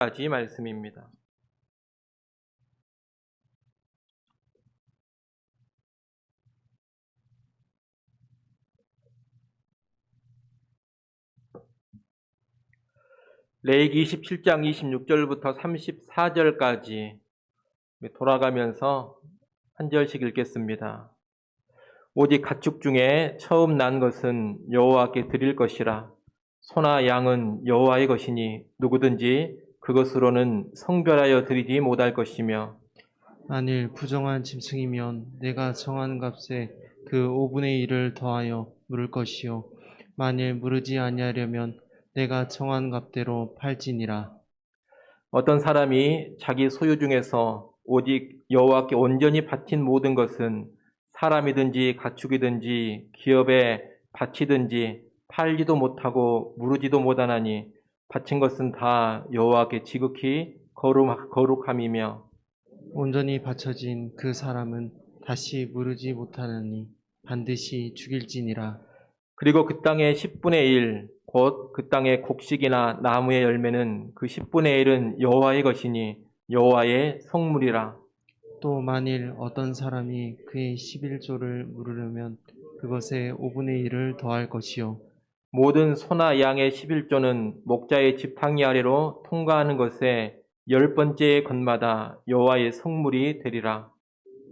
까지 말씀입니다. 레위기 27장 26절부터 34절까지 돌아가면서 한 절씩 읽겠습니다. 오직 가축 중에 처음 난 것은 여호와께 드릴 것이라. 소나 양은 여호와의 것이니 누구든지 그것으로는 성별하여 드리지 못할 것이며, 만일 부정한 짐승이면 내가 정한 값에 그 5분의 1을 더하여 물을 것이요 만일 무르지 아니하려면 내가 정한 값대로 팔지니라. 어떤 사람이 자기 소유 중에서 오직 여호와께 온전히 바친 모든 것은 사람이든지 가축이든지 기업에 바치든지 팔지도 못하고 무르지도 못하나니 바친 것은 다 여호와께 지극히 거룩함이며, 온전히 바쳐진 그 사람은 다시 무르지 못하느니 반드시 죽일지니라. 그리고 그 땅의 10분의 1, 곧 그 땅의 곡식이나 나무의 열매는 그 10분의 1은 여호와의 것이니 여호와의 성물이라. 또 만일 어떤 사람이 그의 11조를 물으려면 그것에 5분의 1을 더할 것이요 모든 소나 양의 11조는 목자의 지팡이 아래로 통과하는 것에 10번째 건마다 여호와의 성물이 되리라.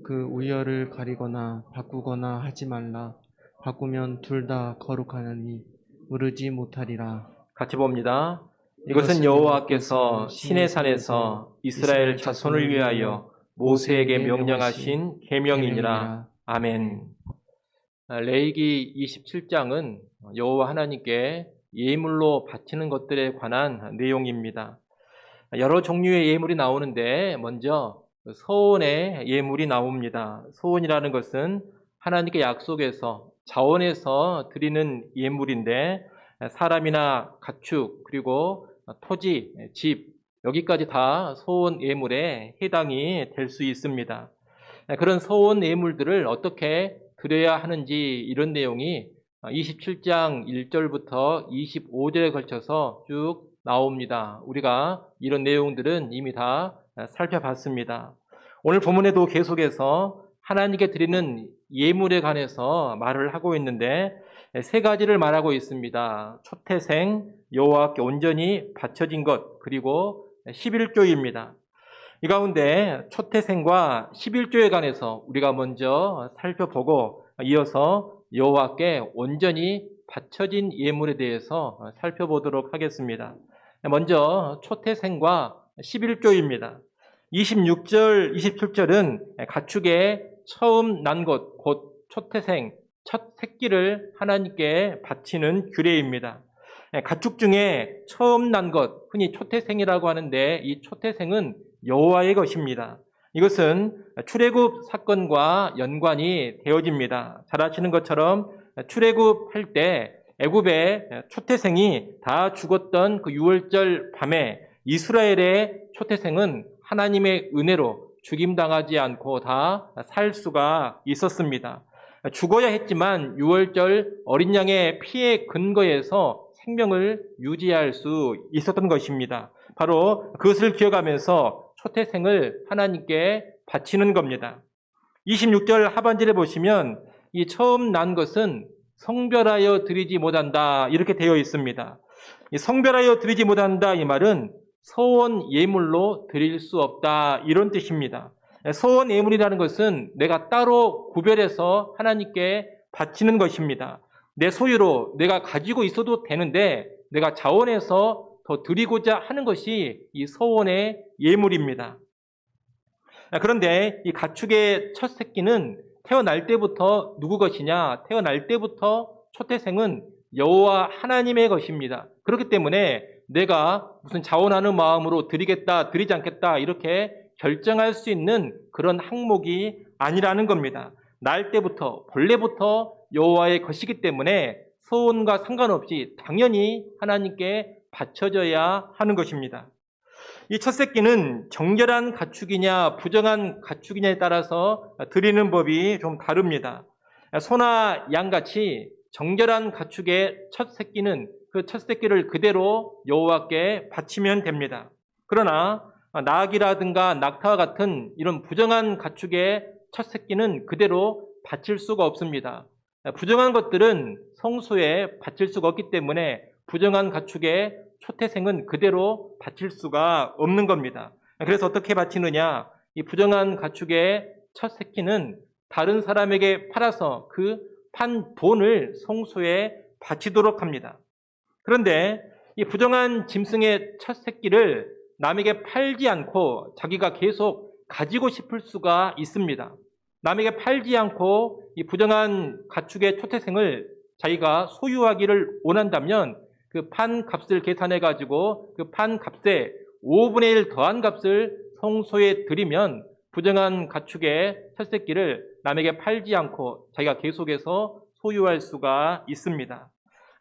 그 우열을 가리거나 바꾸거나 하지 말라. 바꾸면 둘 다 거룩하나니 무르지 못하리라. 같이 봅니다. 이것은 여호와께서 시내 산에서 이스라엘 자손을 위하여 모세에게 명령하신 계명이니라. 아멘. 레위기 27장은 여호와 하나님께 예물로 바치는 것들에 관한 내용입니다. 여러 종류의 예물이 나오는데 먼저 소원의 예물이 나옵니다. 소원이라는 것은 하나님께 약속해서 자원해서 드리는 예물인데 사람이나 가축 그리고 토지, 집 여기까지 다 소원 예물에 해당이 될 수 있습니다. 그런 소원 예물들을 어떻게 드려야 하는지 이런 내용이 27장 1절부터 25절에 걸쳐서 쭉 나옵니다. 우리가 이런 내용들은 이미 다 살펴봤습니다. 오늘 본문에도 계속해서 하나님께 드리는 예물에 관해서 말을 하고 있는데 세 가지를 말하고 있습니다. 초태생, 여호와께 온전히 바쳐진 것, 그리고 11조입니다. 이 가운데 초태생과 11조에 관해서 우리가 먼저 살펴보고 이어서 여호와께 온전히 바쳐진 예물에 대해서 살펴보도록 하겠습니다. 먼저 초태생과 11조입니다. 26절, 27절은 가축의 처음 난 것, 곧 초태생, 첫 새끼를 하나님께 바치는 규례입니다. 가축 중에 처음 난 것, 흔히 초태생이라고 하는데 이 초태생은 여호와의 것입니다. 이것은 출애굽 사건과 연관이 되어집니다. 잘 아시는 것처럼 출애굽할 때 애굽의 초태생이 다 죽었던 그 6월절 밤에 이스라엘의 초태생은 하나님의 은혜로 죽임당하지 않고 다 살 수가 있었습니다. 죽어야 했지만 6월절 어린 양의 피에 근거해서 생명을 유지할 수 있었던 것입니다. 바로 그것을 기억하면서 초태생을 하나님께 바치는 겁니다. 26절 하반절에 보시면 이 처음 난 것은 성별하여 드리지 못한다 이렇게 되어 있습니다. 이 성별하여 드리지 못한다 이 말은 소원 예물로 드릴 수 없다 이런 뜻입니다. 소원 예물이라는 것은 내가 따로 구별해서 하나님께 바치는 것입니다. 내 소유로 내가 가지고 있어도 되는데 내가 자원해서 더 드리고자 하는 것이 이 소원의 예물입니다. 그런데 이 가축의 첫 새끼는 태어날 때부터 누구 것이냐? 태어날 때부터 초태생은 여호와 하나님의 것입니다. 그렇기 때문에 내가 무슨 자원하는 마음으로 드리겠다, 드리지 않겠다 이렇게 결정할 수 있는 그런 항목이 아니라는 겁니다. 날 때부터, 본래부터 여호와의 것이기 때문에 소원과 상관없이 당연히 하나님께 바쳐져야 하는 것입니다. 이 첫 새끼는 정결한 가축이냐 부정한 가축이냐에 따라서 드리는 법이 좀 다릅니다. 소나 양같이 정결한 가축의 첫 새끼는 그 첫 새끼를 그대로 여호와께 바치면 됩니다. 그러나 낙이라든가 낙타와 같은 이런 부정한 가축의 첫 새끼는 그대로 바칠 수가 없습니다. 부정한 것들은 성소에 바칠 수가 없기 때문에 부정한 가축의 초태생은 그대로 바칠 수가 없는 겁니다. 그래서 어떻게 바치느냐? 이 부정한 가축의 첫 새끼는 다른 사람에게 팔아서 그 판 돈을 성소에 바치도록 합니다. 그런데 이 부정한 짐승의 첫 새끼를 남에게 팔지 않고 자기가 계속 가지고 싶을 수가 있습니다. 남에게 팔지 않고 이 부정한 가축의 초태생을 자기가 소유하기를 원한다면 그 판 값을 계산해 가지고 그 판 값에 5분의 1 더한 값을 성소에 드리면 부정한 가축의 첫 새끼를 남에게 팔지 않고 자기가 계속해서 소유할 수가 있습니다.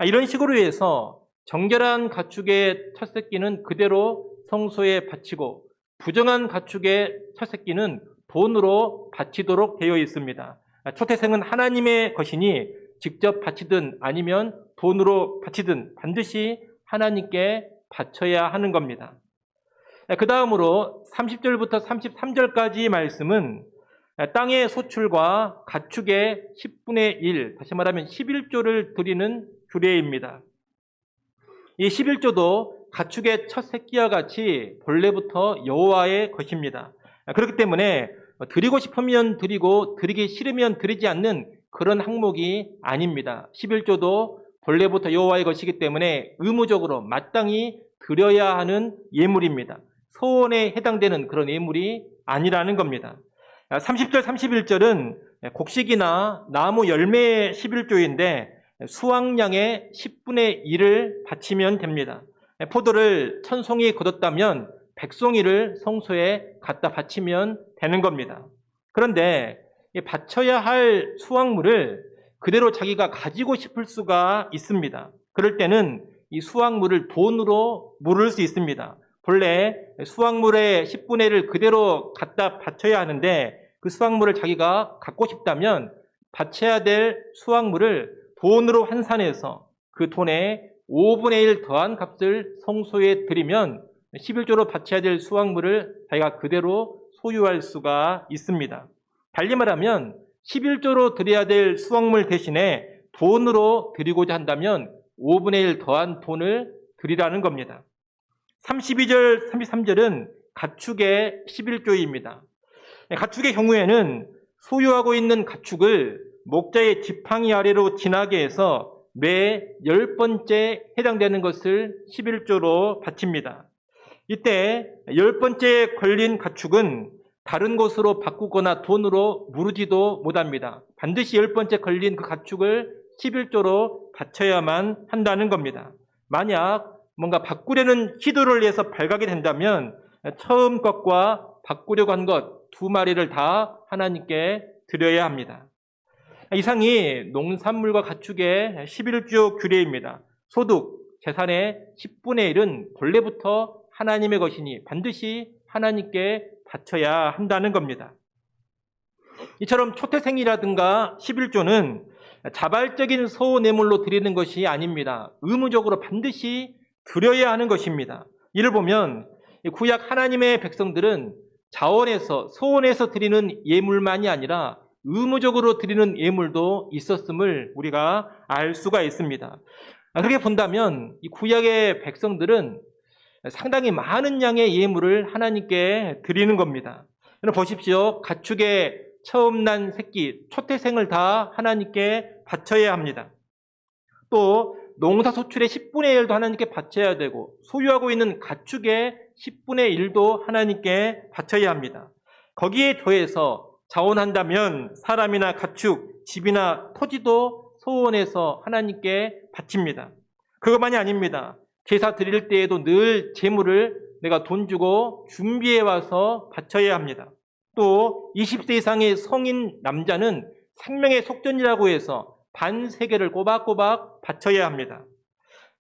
이런 식으로 해서 정결한 가축의 첫 새끼는 그대로 성소에 바치고 부정한 가축의 첫 새끼는 돈으로 바치도록 되어 있습니다. 초태생은 하나님의 것이니 직접 바치든 아니면 돈으로 바치든 반드시 하나님께 바쳐야 하는 겁니다. 그 다음으로 30절부터 33절까지 말씀은 땅의 소출과 가축의 10분의 1, 다시 말하면 11조를 드리는 규례입니다. 이 11조도 가축의 첫 새끼와 같이 본래부터 여호와의 것입니다. 그렇기 때문에 드리고 싶으면 드리고 드리기 싫으면 드리지 않는 그런 항목이 아닙니다. 11조도 본래부터 여호와의 것이기 때문에 의무적으로 마땅히 드려야 하는 예물입니다. 소원에 해당되는 그런 예물이 아니라는 겁니다. 30절, 31절은 곡식이나 나무 열매의 11조인데 수확량의 10분의 1을 바치면 됩니다. 포도를 1000송이 거뒀다면 100송이를 성소에 갖다 바치면 되는 겁니다. 그런데 바쳐야 할 수확물을 그대로 자기가 가지고 싶을 수가 있습니다. 그럴 때는 이 수확물을 돈으로 물을 수 있습니다. 본래 수확물의 10분의 1을 그대로 갖다 바쳐야 하는데 그 수확물을 자기가 갖고 싶다면 바쳐야 될 수확물을 돈으로 환산해서 그 돈에 5분의 1 더한 값을 성소에 드리면 11조로 바쳐야 될 수확물을 자기가 그대로 소유할 수가 있습니다. 달리 말하면 11조로 드려야 될 수확물 대신에 돈으로 드리고자 한다면 5분의 1 더한 돈을 드리라는 겁니다. 32절, 33절은 가축의 11조입니다. 가축의 경우에는 소유하고 있는 가축을 목자의 지팡이 아래로 지나게 해서 매 10번째 해당되는 것을 11조로 바칩니다. 이때 10번째 걸린 가축은 다른 곳으로 바꾸거나 돈으로 무르지도 못합니다. 반드시 10번째 걸린 그 가축을 11조로 바쳐야만 한다는 겁니다. 만약 뭔가 바꾸려는 시도를 해서 발각이 된다면 처음 것과 바꾸려고 한 것 두 마리를 다 하나님께 드려야 합니다. 이상이 농산물과 가축의 11조 규례입니다. 소득, 재산의 10분의 1은 본래부터 하나님의 것이니 반드시 하나님께 바쳐야 한다는 겁니다. 이처럼 초태생이라든가 11조는 자발적인 소내물로 드리는 것이 아닙니다. 의무적으로 반드시 드려야 하는 것입니다. 이를 보면 구약 하나님의 백성들은 자원에서 소원에서 드리는 예물만이 아니라 의무적으로 드리는 예물도 있었음을 우리가 알 수가 있습니다. 그렇게 본다면 이 구약의 백성들은 상당히 많은 양의 예물을 하나님께 드리는 겁니다. 여러분 보십시오. 가축의 처음 난 새끼, 초태생을 다 하나님께 바쳐야 합니다. 또 농사 소출의 10분의 1도 하나님께 바쳐야 되고 소유하고 있는 가축의 10분의 1도 하나님께 바쳐야 합니다. 거기에 더해서 자원한다면 사람이나 가축, 집이나 토지도 소원해서 하나님께 바칩니다. 그것만이 아닙니다. 제사 드릴 때에도 늘 제물을 내가 돈 주고 준비해 와서 바쳐야 합니다. 또 20세 이상의 성인 남자는 생명의 속전이라고 해서 반 세계를 꼬박꼬박 바쳐야 합니다.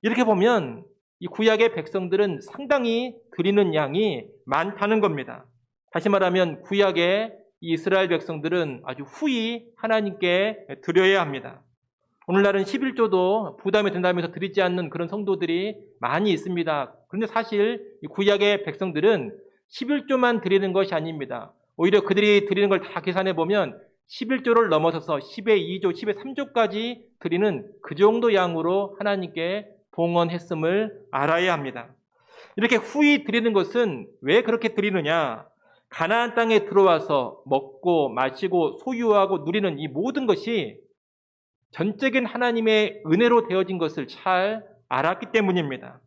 이렇게 보면 이 구약의 백성들은 상당히 드리는 양이 많다는 겁니다. 다시 말하면 구약의 이스라엘 백성들은 아주 후히 하나님께 드려야 합니다. 오늘날은 11조도 부담이 된다면서 드리지 않는 그런 성도들이 많이 있습니다. 그런데 사실 이 구약의 백성들은 11조만 드리는 것이 아닙니다. 오히려 그들이 드리는 걸 다 계산해 보면 11조를 넘어서서 10의 2조, 10의 3조까지 드리는 그 정도 양으로 하나님께 봉헌했음을 알아야 합니다. 이렇게 후히 드리는 것은 왜 그렇게 드리느냐? 가나안 땅에 들어와서 먹고 마시고 소유하고 누리는 이 모든 것이 전적인 하나님의 은혜로 되어진 것을 잘 알았기 때문입니다.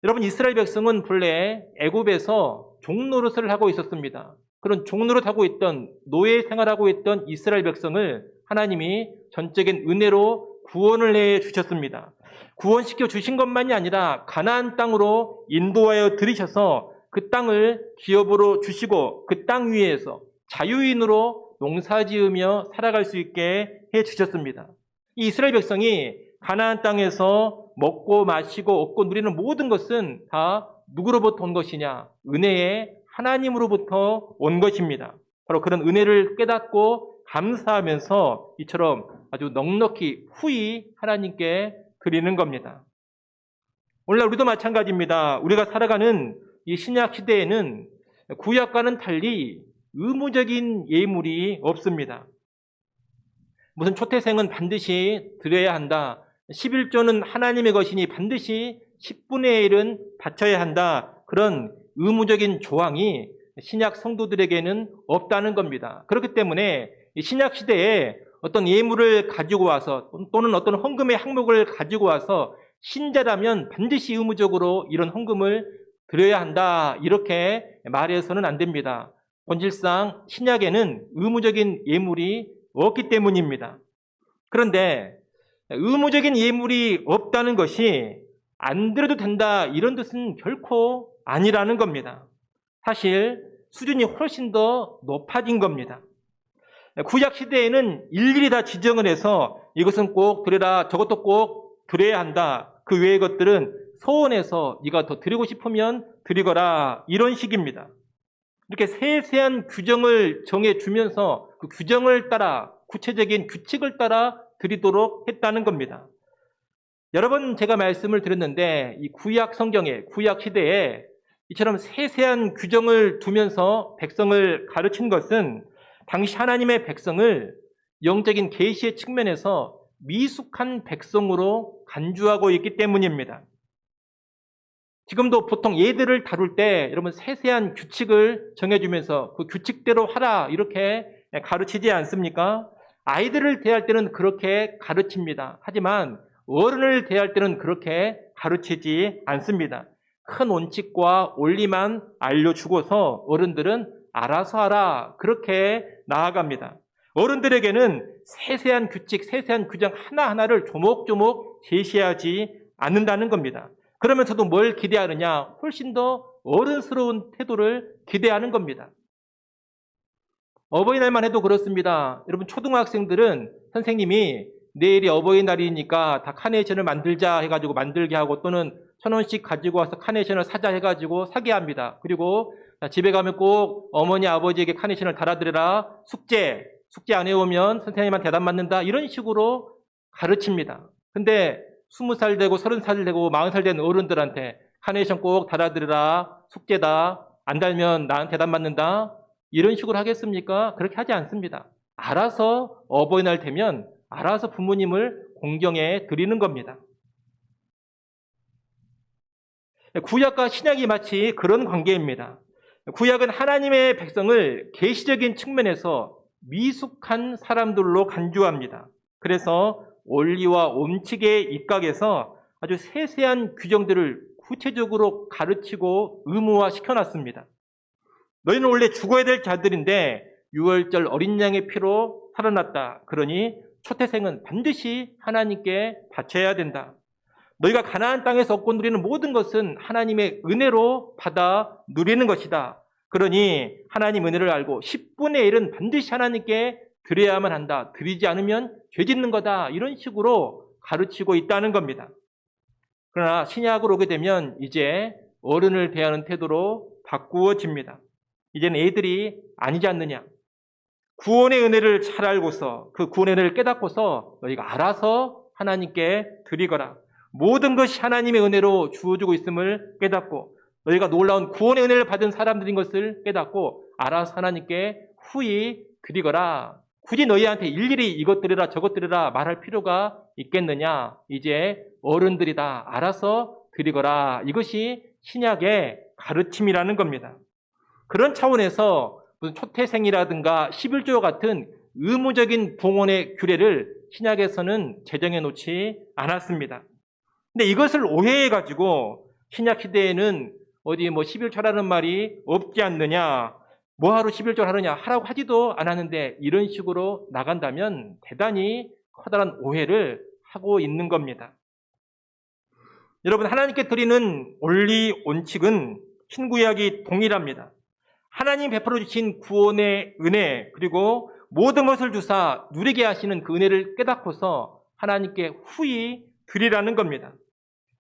여러분, 이스라엘 백성은 본래 애굽에서 종노릇을 하고 있었습니다. 그런 종노릇 하고 있던, 노예 생활하고 있던 이스라엘 백성을 하나님이 전적인 은혜로 구원을 해 주셨습니다. 구원시켜 주신 것만이 아니라 가나안 땅으로 인도하여 들이셔서 그 땅을 기업으로 주시고 그 땅 위에서 자유인으로 농사지으며 살아갈 수 있게 해 주셨습니다. 이 이스라엘 백성이 가나안 땅에서 먹고 마시고 얻고 누리는 모든 것은 다 누구로부터 온 것이냐? 은혜의 하나님으로부터 온 것입니다. 바로 그런 은혜를 깨닫고 감사하면서 이처럼 아주 넉넉히 후히 하나님께 드리는 겁니다. 오늘날 우리도 마찬가지입니다. 우리가 살아가는 이 신약 시대에는 구약과는 달리 의무적인 예물이 없습니다. 무슨 초태생은 반드시 드려야 한다. 11조는 하나님의 것이니 반드시 10분의 1은 바쳐야 한다. 그런 의무적인 조항이 신약 성도들에게는 없다는 겁니다. 그렇기 때문에 신약 시대에 어떤 예물을 가지고 와서 또는 어떤 헌금의 항목을 가지고 와서 신자라면 반드시 의무적으로 이런 헌금을 드려야 한다. 이렇게 말해서는 안 됩니다. 본질상 신약에는 의무적인 예물이 없기 때문입니다. 그런데 의무적인 예물이 없다는 것이 안 드려도 된다 이런 뜻은 결코 아니라는 겁니다. 사실 수준이 훨씬 더 높아진 겁니다. 구약 시대에는 일일이 다 지정을 해서 이것은 꼭 드려라, 저것도 꼭 드려야 한다. 그 외의 것들은 서원해서 네가 더 드리고 싶으면 드리거라 이런 식입니다. 이렇게 세세한 규정을 정해주면서 그 규정을 따라 구체적인 규칙을 따라 드리도록 했다는 겁니다. 여러 번 제가 말씀을 드렸는데 이 구약 성경에 구약 시대에 이처럼 세세한 규정을 두면서 백성을 가르친 것은 당시 하나님의 백성을 영적인 계시의 측면에서 미숙한 백성으로 간주하고 있기 때문입니다. 지금도 보통 예들을 다룰 때 여러분 세세한 규칙을 정해주면서 그 규칙대로 하라 이렇게 가르치지 않습니까? 아이들을 대할 때는 그렇게 가르칩니다. 하지만 어른을 대할 때는 그렇게 가르치지 않습니다. 큰 원칙과 원리만 알려주고서 어른들은 알아서 하라 그렇게 나아갑니다. 어른들에게는 세세한 규칙, 세세한 규정 하나하나를 조목조목 제시하지 않는다는 겁니다. 그러면서도 뭘 기대하느냐? 훨씬 더 어른스러운 태도를 기대하는 겁니다. 어버이날만 해도 그렇습니다. 여러분 초등학생들은 선생님이 내일이 어버이날이니까 다 카네이션을 만들자 해가지고 만들게 하고 또는 1,000원씩 가지고 와서 카네이션을 사자 해가지고 사게 합니다. 그리고 집에 가면 꼭 어머니 아버지에게 카네이션을 달아드려라. 숙제 안 해오면 선생님한테 대답 맞는다. 이런 식으로 가르칩니다. 근데 20살 되고 30살 되고 40살 된 어른들한테 카네이션 꼭 달아드려라. 숙제다. 안 달면 나한테 대답 맞는다. 이런 식으로 하겠습니까? 그렇게 하지 않습니다. 알아서 어버이날 되면 알아서 부모님을 공경해 드리는 겁니다. 구약과 신약이 마치 그런 관계입니다. 구약은 하나님의 백성을 계시적인 측면에서 미숙한 사람들로 간주합니다. 그래서 원리와 원칙에 입각해서 아주 세세한 규정들을 구체적으로 가르치고 의무화 시켜놨습니다. 너희는 원래 죽어야 될 자들인데 6월절 어린 양의 피로 살아났다. 그러니 초태생은 반드시 하나님께 바쳐야 된다. 너희가 가나안 땅에서 얻고 누리는 모든 것은 하나님의 은혜로 받아 누리는 것이다. 그러니 하나님 은혜를 알고 10분의 1은 반드시 하나님께 드려야만 한다. 드리지 않으면 죄 짓는 거다. 이런 식으로 가르치고 있다는 겁니다. 그러나 신약으로 오게 되면 이제 어른을 대하는 태도로 바꾸어집니다. 이제는 애들이 아니지 않느냐. 구원의 은혜를 잘 알고서 그 구원의 은혜를 깨닫고서 너희가 알아서 하나님께 드리거라. 모든 것이 하나님의 은혜로 주어지고 있음을 깨닫고 너희가 놀라운 구원의 은혜를 받은 사람들인 것을 깨닫고 알아서 하나님께 후히 드리거라. 굳이 너희한테 일일이 이것 드리라 저것 드리라 말할 필요가 있겠느냐. 이제 어른들이다. 알아서 드리거라. 이것이 신약의 가르침이라는 겁니다. 그런 차원에서 무슨 초태생이라든가 11조 같은 의무적인 봉헌의 규례를 신약에서는 제정해 놓지 않았습니다. 근데 이것을 오해해가지고 신약 시대에는 어디 뭐 11조라는 말이 없지 않느냐, 뭐하러 11조 하느냐 하라고 하지도 않았는데 이런 식으로 나간다면 대단히 커다란 오해를 하고 있는 겁니다. 여러분, 하나님께 드리는 원리 원칙은 신구약이 동일합니다. 하나님 베풀어 주신 구원의 은혜, 그리고 모든 것을 주사 누리게 하시는 그 은혜를 깨닫고서 하나님께 후히 드리라는 겁니다.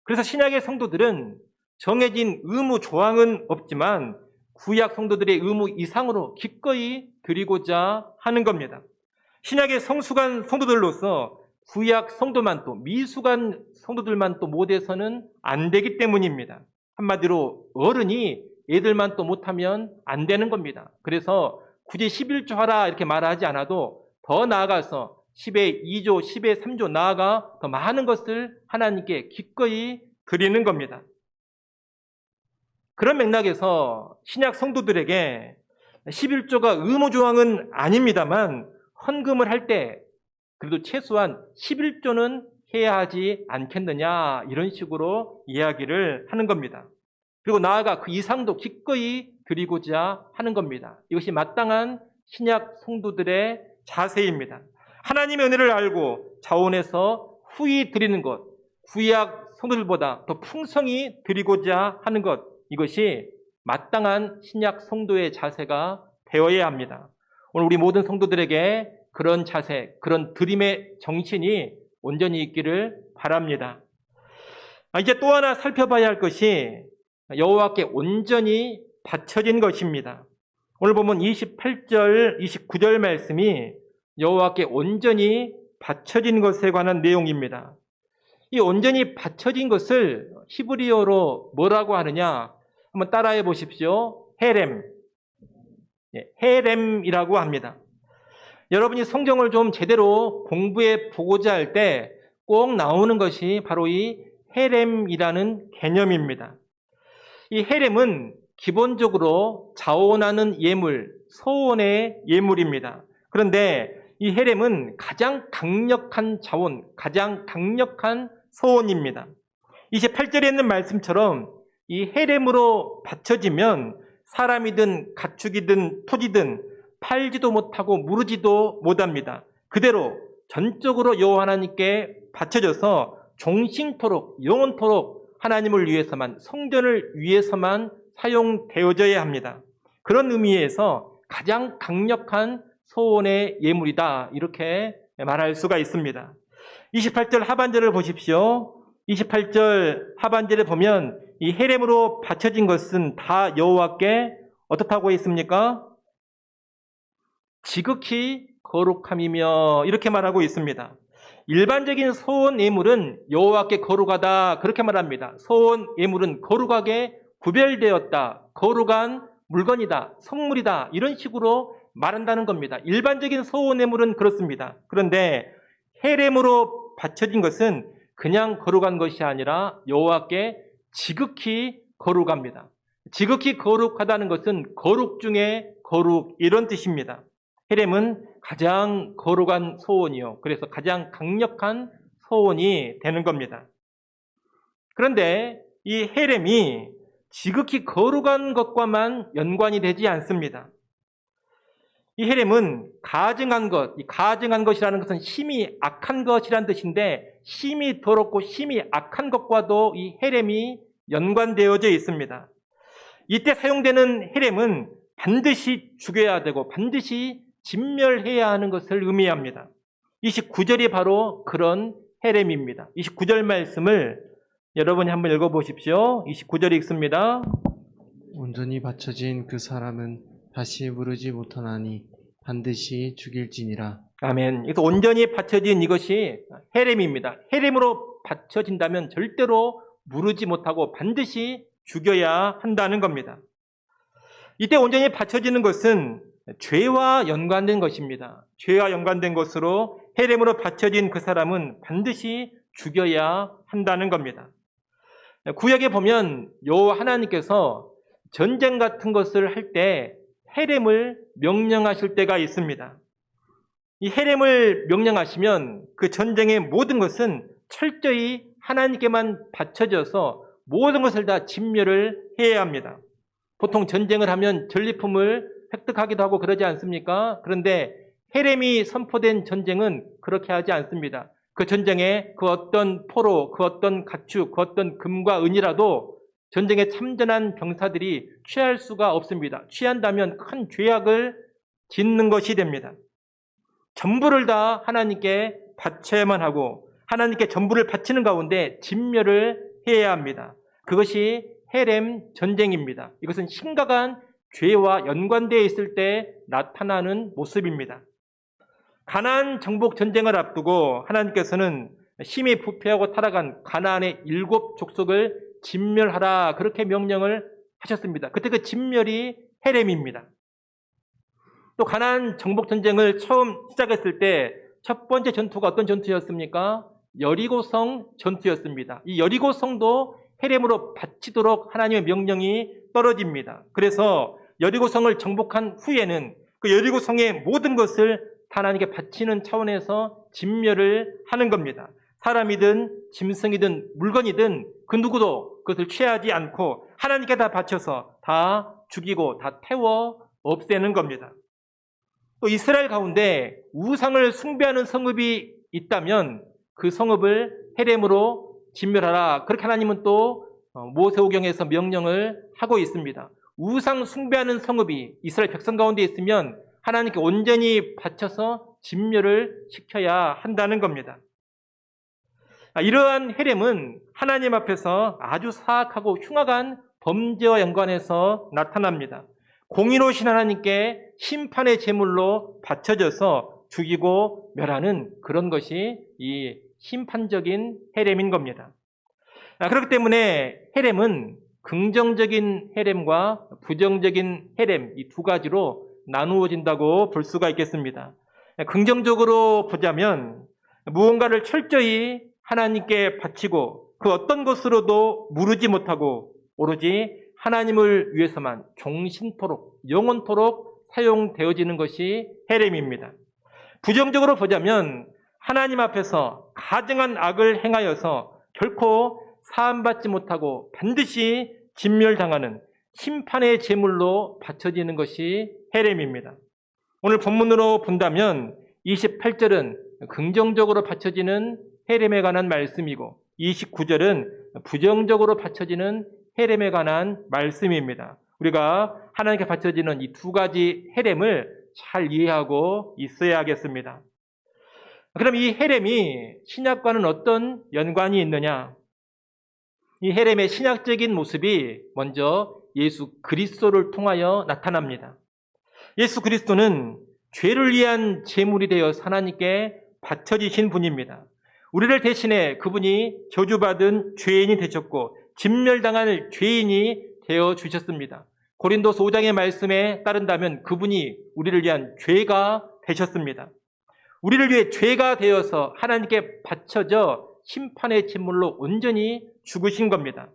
그래서 신약의 성도들은 정해진 의무 조항은 없지만 구약 성도들의 의무 이상으로 기꺼이 드리고자 하는 겁니다. 신약의 성수간 성도들로서 구약 성도만 또 미수간 성도들만 또 못해서는 안 되기 때문입니다. 한마디로 어른이 애들만 또 못하면 안 되는 겁니다. 그래서 굳이 11조 하라 이렇게 말하지 않아도 더 나아가서 10의 2조, 10의 3조 나아가 더 많은 것을 하나님께 기꺼이 드리는 겁니다. 그런 맥락에서 신약 성도들에게 11조가 의무조항은 아닙니다만 헌금을 할 때 그래도 최소한 11조는 해야 하지 않겠느냐 이런 식으로 이야기를 하는 겁니다. 그리고 나아가 그 이상도 기꺼이 드리고자 하는 겁니다. 이것이 마땅한 신약 성도들의 자세입니다. 하나님의 은혜를 알고 자원해서 후히 드리는 것, 구약 성도들보다 더 풍성히 드리고자 하는 것, 이것이 마땅한 신약 성도의 자세가 되어야 합니다. 오늘 우리 모든 성도들에게 그런 자세, 그런 드림의 정신이 온전히 있기를 바랍니다. 이제 또 하나 살펴봐야 할 것이 여호와께 온전히 바쳐진 것입니다. 오늘 보면 28절, 29절 말씀이 여호와께 온전히 바쳐진 것에 관한 내용입니다. 이 온전히 바쳐진 것을 히브리어로 뭐라고 하느냐? 한번 따라해 보십시오. 헤렘. 헤렘이라고 합니다. 여러분이 성경을 좀 제대로 공부해 보고자 할 때 꼭 나오는 것이 바로 이 헤렘이라는 개념입니다. 이 헤렘은 기본적으로 자원하는 예물, 소원의 예물입니다. 그런데 이 헤렘은 가장 강력한 자원, 가장 강력한 소원입니다. 28절에 있는 말씀처럼 이 헤렘으로 바쳐지면 사람이든 가축이든 토지든 팔지도 못하고 무르지도 못합니다. 그대로 전적으로 여호와 하나님께 바쳐져서 종신토록 영원토록 하나님을 위해서만, 성전을 위해서만 사용되어져야 합니다. 그런 의미에서 가장 강력한 소원의 예물이다, 이렇게 말할 수가 있습니다. 28절 하반절을 보십시오. 28절 하반절에 보면 이 헤렘으로 바쳐진 것은 다 여호와께 어떻다고 했습니까? 지극히 거룩함이며 이렇게 말하고 있습니다. 일반적인 소원 예물은 여호와께 거룩하다 그렇게 말합니다. 소원 예물은 거룩하게 구별되었다, 거룩한 물건이다, 성물이다 이런 식으로 말한다는 겁니다. 일반적인 소원 예물은 그렇습니다. 그런데 헤렘으로 바쳐진 것은 그냥 거룩한 것이 아니라 여호와께 지극히 거룩합니다. 지극히 거룩하다는 것은 거룩 중에 거룩 이런 뜻입니다. 헤렘은 가장 거룩한 소원이요. 그래서 가장 강력한 소원이 되는 겁니다. 그런데 이 헤렘이 지극히 거룩한 것과만 연관이 되지 않습니다. 이 헤렘은 가증한 것, 이 가증한 것이라는 것은 심히 악한 것이라는 뜻인데 심히 더럽고 심히 악한 것과도 이 헤렘이 연관되어져 있습니다. 이때 사용되는 헤렘은 반드시 죽여야 되고 반드시 진멸해야 하는 것을 의미합니다. 29절이 바로 그런 헤렘입니다. 29절 말씀을 여러분이 한번 읽어보십시오. 29절이 읽습니다. 온전히 바쳐진 그 사람은 다시 무르지 못하나니 반드시 죽일지니라. 아멘. 그래서 온전히 바쳐진 이것이 헤렘입니다. 헤렘으로 바쳐진다면 절대로 무르지 못하고 반드시 죽여야 한다는 겁니다. 이때 온전히 바쳐지는 것은 죄와 연관된 것입니다. 죄와 연관된 것으로 헤렘으로 바쳐진 그 사람은 반드시 죽여야 한다는 겁니다. 구약에 보면 여호와 하나님께서 전쟁 같은 것을 할 때 헤렘을 명령하실 때가 있습니다. 이 헤렘을 명령하시면 그 전쟁의 모든 것은 철저히 하나님께만 바쳐져서 모든 것을 다 진멸을 해야 합니다. 보통 전쟁을 하면 전리품을 획득하기도 하고 그러지 않습니까? 그런데 헤렘이 선포된 전쟁은 그렇게 하지 않습니다. 그 전쟁에 그 어떤 포로, 그 어떤 가축, 그 어떤 금과 은이라도 전쟁에 참전한 병사들이 취할 수가 없습니다. 취한다면 큰 죄악을 짓는 것이 됩니다. 전부를 다 하나님께 바쳐야만 하고 하나님께 전부를 바치는 가운데 진멸을 해야 합니다. 그것이 헤렘 전쟁입니다. 이것은 심각한 죄와 연관되어 있을 때 나타나는 모습입니다. 가나안 정복 전쟁을 앞두고 하나님께서는 심히 부패하고 타락한 가나안의 7 족속을 진멸하라 그렇게 명령을 하셨습니다. 그때 그 진멸이 헤렘입니다. 또 가나안 정복 전쟁을 처음 시작했을 때 첫 번째 전투가 어떤 전투였습니까? 여리고성 전투였습니다. 이 여리고성도 헤렘으로 바치도록 하나님의 명령이 떨어집니다. 그래서 여리고성을 정복한 후에는 그 여리고성의 모든 것을 하나님께 바치는 차원에서 진멸을 하는 겁니다. 사람이든 짐승이든 물건이든 그 누구도 그것을 취하지 않고 하나님께 다 바쳐서 다 죽이고 다 태워 없애는 겁니다. 또 이스라엘 가운데 우상을 숭배하는 성읍이 있다면 그 성읍을 헤렘으로 진멸하라. 그렇게 하나님은 또 모세오경에서 명령을 하고 있습니다. 우상 숭배하는 성읍이 이스라엘 백성 가운데 있으면 하나님께 온전히 바쳐서 진멸을 시켜야 한다는 겁니다. 이러한 헤렘은 하나님 앞에서 아주 사악하고 흉악한 범죄와 연관해서 나타납니다. 공의로우신 하나님께 심판의 제물로 바쳐져서 죽이고 멸하는 그런 것이 이 심판적인 헤렘인 겁니다. 그렇기 때문에 헤렘은 긍정적인 헤렘과 부정적인 헤렘 이 두 가지로 나누어진다고 볼 수가 있겠습니다. 긍정적으로 보자면 무언가를 철저히 하나님께 바치고 그 어떤 것으로도 무르지 못하고 오로지 하나님을 위해서만 종신토록 영원토록 사용되어지는 것이 헤렘입니다. 부정적으로 보자면 하나님 앞에서 가증한 악을 행하여서 결코 사함받지 못하고 반드시 진멸당하는 심판의 제물로 바쳐지는 것이 헤렘입니다. 오늘 본문으로 본다면 28절은 긍정적으로 바쳐지는 헤렘에 관한 말씀이고 29절은 부정적으로 바쳐지는 헤렘에 관한 말씀입니다. 우리가 하나님께 바쳐지는 이 두 가지 헤렘을 잘 이해하고 있어야겠습니다. 그럼 이 헤렘이 신약과는 어떤 연관이 있느냐? 이 헤렘의 신약적인 모습이 먼저 예수 그리스도를 통하여 나타납니다. 예수 그리스도는 죄를 위한 제물이 되어 하나님께 바쳐지신 분입니다. 우리를 대신해 그분이 저주받은 죄인이 되셨고 진멸당할 죄인이 되어 주셨습니다. 고린도서 5장의 말씀에 따른다면 그분이 우리를 위한 죄가 되셨습니다. 우리를 위해 죄가 되어서 하나님께 바쳐져 심판의 제물로 온전히 죽으신 겁니다.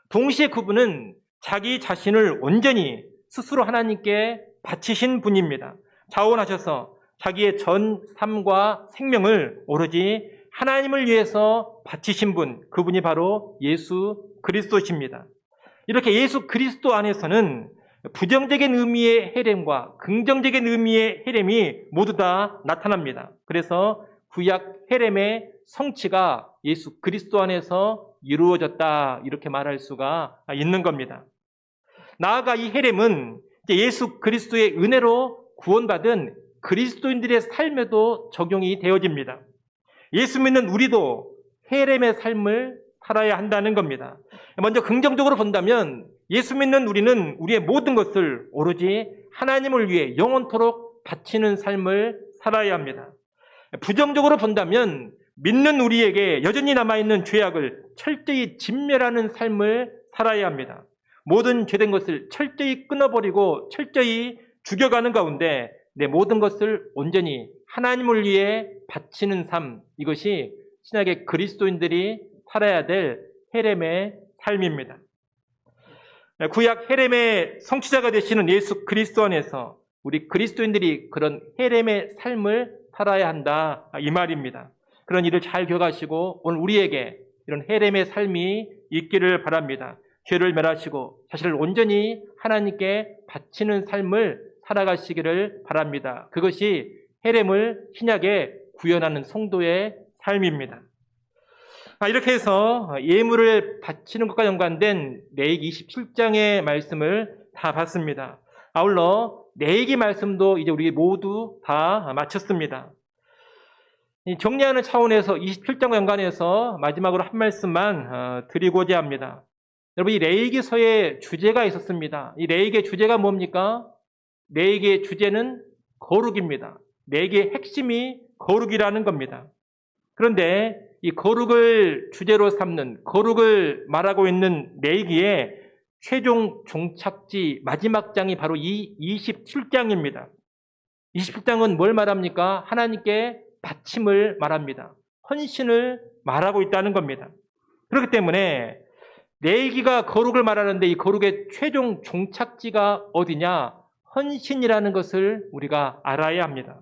동시에 그분은 자기 자신을 온전히 스스로 하나님께 바치신 분입니다. 자원하셔서 자기의 전 삶과 생명을 오로지 하나님을 위해서 바치신 분, 그분이 바로 예수 그리스도십니다. 이렇게 예수 그리스도 안에서는 부정적인 의미의 헤렘과 긍정적인 의미의 헤렘이 모두 다 나타납니다. 그래서 구약 헤렘의 성취가 예수 그리스도 안에서 이루어졌다 이렇게 말할 수가 있는 겁니다. 나아가 이 헤렘은 예수 그리스도의 은혜로 구원받은 그리스도인들의 삶에도 적용이 되어집니다. 예수 믿는 우리도 헤렘의 삶을 살아야 한다는 겁니다. 먼저 긍정적으로 본다면 예수 믿는 우리는 우리의 모든 것을 오로지 하나님을 위해 영원토록 바치는 삶을 살아야 합니다. 부정적으로 본다면 믿는 우리에게 여전히 남아있는 죄악을 철저히 진멸하는 삶을 살아야 합니다. 모든 죄된 것을 철저히 끊어버리고 철저히 죽여가는 가운데 내 모든 것을 온전히 하나님을 위해 바치는 삶, 이것이 신약의 그리스도인들이 살아야 될 헤렘의 삶입니다. 구약 헤렘의 성취자가 되시는 예수 그리스도 안에서 우리 그리스도인들이 그런 헤렘의 삶을 살아야 한다, 이 말입니다. 그런 일을 잘 기억하시고 오늘 우리에게 이런 헤렘의 삶이 있기를 바랍니다. 죄를 멸하시고 자신을 온전히 하나님께 바치는 삶을 살아가시기를 바랍니다. 그것이 헤렘을 신약에 구현하는 성도의 삶입니다. 이렇게 해서 예물을 바치는 것과 연관된 레위기 27장의 말씀을 다 봤습니다. 아울러 레위기 말씀도 이제 우리 모두 다 마쳤습니다. 정리하는 차원에서 27장과 연관해서 마지막으로 한 말씀만 드리고자 합니다. 여러분, 이 레위기서의 주제가 있었습니다. 이 레위기의 주제가 뭡니까? 레위기의 주제는 거룩입니다. 레위기의 핵심이 거룩이라는 겁니다. 그런데 이 거룩을 주제로 삼는, 거룩을 말하고 있는 레위기의 최종 종착지 마지막 장이 바로 이 27장입니다. 27장은 뭘 말합니까? 하나님께 바침을 말합니다. 헌신을 말하고 있다는 겁니다. 그렇기 때문에 레위기가 거룩을 말하는데 이 거룩의 최종 종착지가 어디냐? 헌신이라는 것을 우리가 알아야 합니다.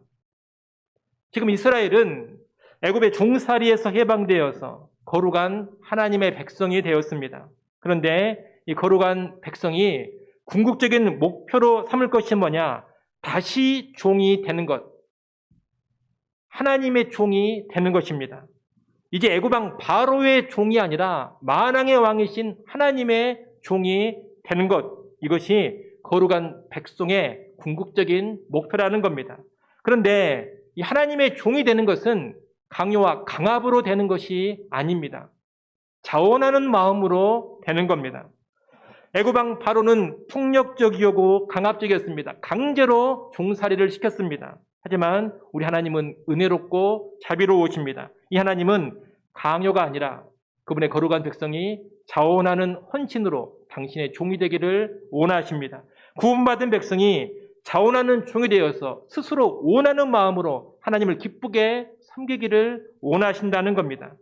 지금 이스라엘은 애굽의 종살이에서 해방되어서 거룩한 하나님의 백성이 되었습니다. 그런데 이 거룩한 백성이 궁극적인 목표로 삼을 것이 뭐냐? 다시 종이 되는 것. 하나님의 종이 되는 것입니다. 이제 애굽왕 바로의 종이 아니라 만왕의 왕이신 하나님의 종이 되는 것. 이것이 거룩한 백성의 궁극적인 목표라는 겁니다. 그런데 이 하나님의 종이 되는 것은 강요와 강압으로 되는 것이 아닙니다. 자원하는 마음으로 되는 겁니다. 애굽왕 바로는 폭력적이고 강압적이었습니다. 강제로 종살이를 시켰습니다. 하지만 우리 하나님은 은혜롭고 자비로우십니다. 이 하나님은 강요가 아니라 그분의 거룩한 백성이 자원하는 헌신으로 당신의 종이 되기를 원하십니다. 구원받은 백성이 자원하는 종이 되어서 스스로 원하는 마음으로 하나님을 기쁘게 섬기기를 원하신다는 겁니다.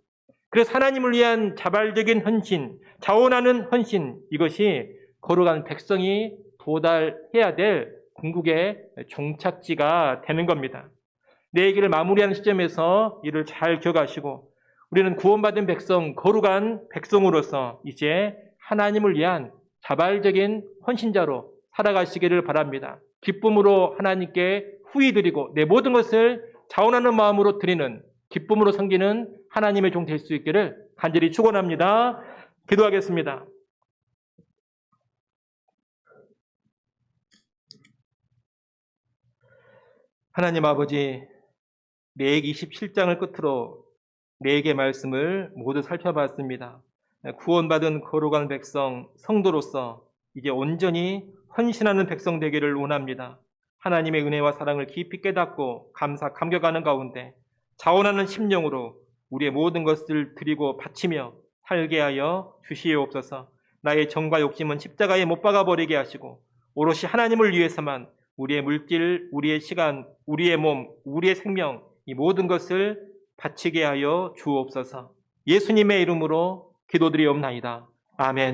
그래서 하나님을 위한 자발적인 헌신, 자원하는 헌신, 이것이 거룩한 백성이 도달해야 될 궁극의 종착지가 되는 겁니다. 내 얘기를 마무리하는 시점에서 이를 잘 기억하시고 우리는 구원받은 백성, 거룩한 백성으로서 이제 하나님을 위한 자발적인 헌신자로 살아가시기를 바랍니다. 기쁨으로 하나님께 후히 드리고 내 모든 것을 자원하는 마음으로 드리는, 기쁨으로 섬기는 하나님의 종 될 수 있기를 간절히 축원합니다. 기도하겠습니다. 하나님 아버지, 레위기 27장을 끝으로 네 개의 말씀을 모두 살펴봤습니다. 구원받은 거룩한 백성, 성도로서 이제 온전히 헌신하는 백성 되기를 원합니다. 하나님의 은혜와 사랑을 깊이 깨닫고 감격하는 가운데 자원하는 심령으로 우리의 모든 것을 드리고 바치며 살게 하여 주시옵소서. 나의 정과 욕심은 십자가에 못 박아버리게 하시고 오롯이 하나님을 위해서만 우리의 물질, 우리의 시간, 우리의 몸, 우리의 생명, 이 모든 것을 바치게 하여 주옵소서. 예수님의 이름으로 기도드리옵나이다. 아멘.